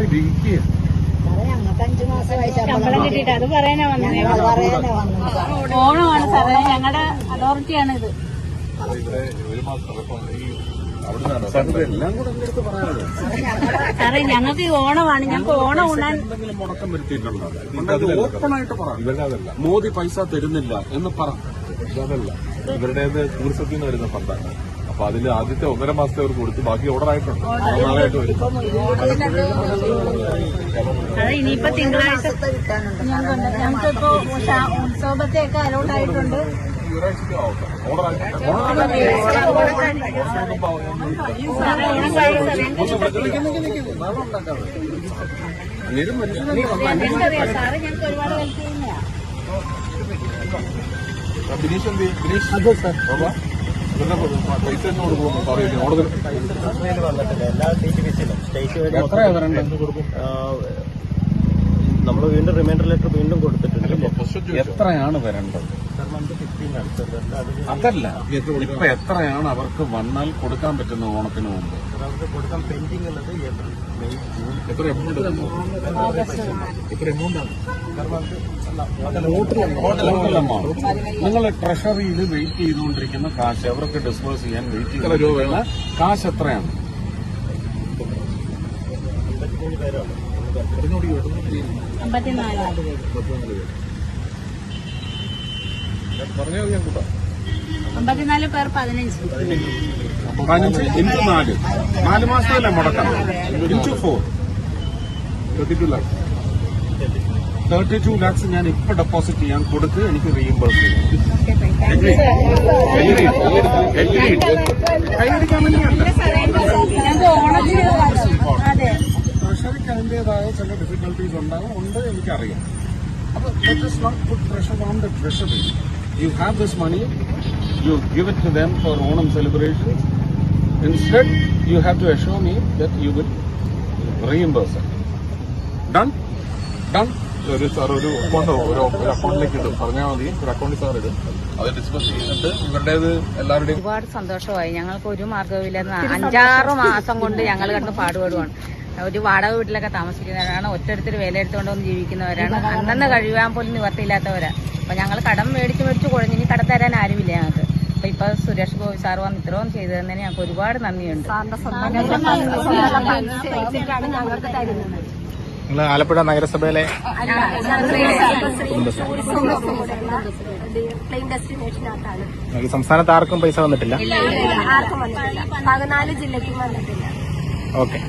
ഇവിടെ ഇരിക്കുക. ഞങ്ങൾക്ക് 5 മാസമായി ശമ്പളം കിട്ടിയിട്ട് അത് പറയാനാ വന്നത്. ഓണമാണ് സാറേ, ഞങ്ങളുടെ അതോറിറ്റിയാണ് ഇത്. ഇവിടെ ഒരു മാസം എല്ലാം കൂടെ എടുത്ത് പറയാതെ സാറേ ഞങ്ങൾക്ക് ഈ ഓണമാണ്, ഞങ്ങൾക്ക് ഓണം ഉണ്ണാൻ എന്തെങ്കിലും മുടക്കം വരുത്തിയിട്ടുണ്ടോ? ഓപ്പണായിട്ട് പറ. ഇവരതല്ല, മോദി പൈസ തരുന്നില്ല എന്ന് പറ. ഇതല്ല, ഇവരുടേത് ടൂറിസത്തിൽ നിന്ന് വരുന്ന ഫണ്ടാണ്. അപ്പൊ അതിൽ ആദ്യത്തെ 1.5 മാസത്തെ അവർ കൊടുത്ത് ബാക്കി ഓർഡർ ആയിട്ടുണ്ട്. നാളായിട്ട് വരും. അതെ, ഇനിയിപ്പോ തിങ്കളാഴ്ച ഞങ്ങൾക്കിപ്പോ ഉത്സവത്തെയൊക്കെ അലോട്ട് ആയിട്ടുണ്ട്. ഓർഡർ ആയിട്ടുണ്ട്. സാറ് ഞങ്ങൾക്ക് ഒരുപാട് ഹെൽപ്പ് ചെയ്യുന്നതാ. ബിനീഷ് എന്ത് ബിനീഷ് പൈസ കൊടുക്കുന്നു. എല്ലാ ടിവിസിലും സ്റ്റേറ്റ് എത്രയാ വരണ്ടേ? നമ്മൾ വീണ്ടും റിമൈൻഡർ ലെറ്റർ വീണ്ടും കൊടുത്തിട്ടുണ്ട്. എത്രയാണ് വരേണ്ടത്? അതല്ല, ഇപ്പൊ എത്രയാണ് അവർക്ക് വന്നാൽ കൊടുക്കാൻ പറ്റുന്ന ഓണത്തിന് മുമ്പ്? നമുക്ക് കൊടുക്കാൻ പെൻഡിംഗ് ഉള്ളത് ഏപ്രിൽ, മെയ്, ജൂൺ. എത്ര എമൗണ്ട്? എത്ര എമൗണ്ടാണ്? നിങ്ങൾ ട്രഷറിയിൽ വെയിറ്റ് ചെയ്തുകൊണ്ടിരിക്കുന്ന കാശ് അവർക്ക് ഡിസ്ബേഴ്സ് ചെയ്യാൻ വെയിറ്റ് ചെയ്യുന്ന കാശ് എത്രയാണ്? 53 പേരാണ്. 54 പറഞ്ഞാൽ ഞാൻ കൂട്ടാം. 54 പേർ 15 15 into 4 4 മാസത്തിലല്ലേ മുടക്കണം? into 4 32 lakhs. 32 lakhs ഞാൻ ഇപ്പൊ ഡെപ്പോസിറ്റ് ചെയ്യാൻ കൊടുത്ത് എനിക്ക് റീഇംബേഴ്സ് ചെയ്യും. കൈയടിക്കാൻ വേണ്ടിയല്ല. ഞങ്ങൾക്ക് ഓണത്തിന് അതെ ട്രഷറിക്ക് അതിന്റേതായ ചില ഡിഫിക്കൽട്ടീസ് ഉണ്ട്, എനിക്കറിയാം. അപ്പൊ let us not put pressure on the treasury. You have this money, you give it to them for Onam celebration. Instead, you have to assure me that you will reimburse it. Done? Done? ഒരു അക്കൗണ്ടിലേക്ക് ഇടും. പറഞ്ഞാൽ മതി, ഒരു അക്കൗണ്ടിൽ sir ഇടും. അത് discuss ചെയ്തിട്ട് ഇവരുടേത് എല്ലാവരുടെയും. ഒരുപാട് സന്തോഷമായി. ഞങ്ങൾക്ക് ഒരു മാർഗ്ഗവുമില്ലാതെ 5-6 മാസം കൊണ്ട് ഞങ്ങൾ കണ്ട് പാടുപെടുവാണ്. ഒരു വാടക വീട്ടിലൊക്കെ താമസിക്കുന്നവരാണ്, ഒറ്റടുത്തൊരു വേലയെടുത്തുകൊണ്ടൊന്നും ജീവിക്കുന്നവരാണ്, അന്നന്ന് കഴിയാൻ പോലും നിവർത്തിയില്ലാത്തവരാണ്. അപ്പൊ ഞങ്ങൾ കടം മേടിച്ച് കുഴഞ്ഞ് ഇനി കടം തരാൻ ആരുമില്ല ഞങ്ങൾക്ക്. അപ്പൊ ഇപ്പൊ സുരേഷ് ഗോപി സാർ വന്ന് ഇത്രയും ചെയ്തു തന്നതിന് ഞങ്ങൾക്ക് ഒരുപാട് നന്ദിയുണ്ട്. നിങ്ങൾ ആലപ്പുഴ നഗരസഭയിലെ സംസ്ഥാനത്ത് ആർക്കും പൈസ വന്നിട്ടില്ല? 14 ജില്ലയ്ക്കും വന്നിട്ടില്ല. ഓക്കെ.